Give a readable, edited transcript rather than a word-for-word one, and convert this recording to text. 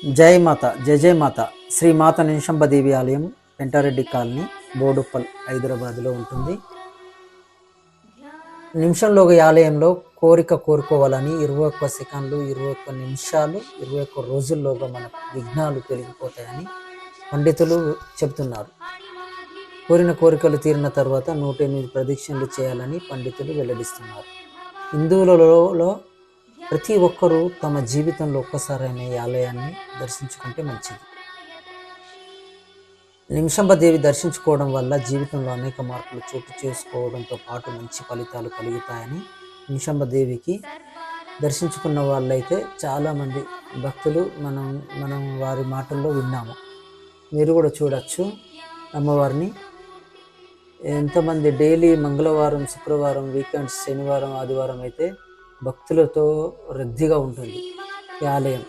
జై మాత, జయ జయ మాత. శ్రీ మాత నిమిషంబదేవి ఆలయం పెంటారెడ్డి కాలనీ, బోడుప్పల్, హైదరాబాద్లో ఉంటుంది. నిమిషంలో ఈ ఆలయంలో కోరిక కోరుకోవాలని 21 సెకండ్లు, 21 నిమిషాలు, 21 రోజుల్లోగా మన విఘ్నాలు తొలగిపోతాయని పండితులు చెబుతున్నారు. కోరిన కోరికలు తీరిన తర్వాత 108 ప్రదక్షిణలు చేయాలని పండితులు వెల్లడిస్తున్నారు. హిందువులలో ప్రతి ఒక్కరూ తమ జీవితంలో ఒక్కసారైనా ఈ ఆలయాన్ని దర్శించుకుంటే మంచిది. నిమిషంబదేవి దర్శించుకోవడం వల్ల జీవితంలో అనేక మార్పులు చోటు చేసుకోవడంతో పాటు మంచి ఫలితాలు కలుగుతాయని నిమిషంబదేవికి దర్శించుకున్న వాళ్ళైతే చాలామంది భక్తులు మనం వారి మాటల్లో విన్నాము. మీరు కూడా చూడొచ్చు అమ్మవారిని. ఎంతమంది డైలీ మంగళవారం, శుక్రవారం, వీకెండ్స్, శనివారం, ఆదివారం అయితే భక్తులతో రద్దీగా ఉంటుంది ఈ ఆలయం.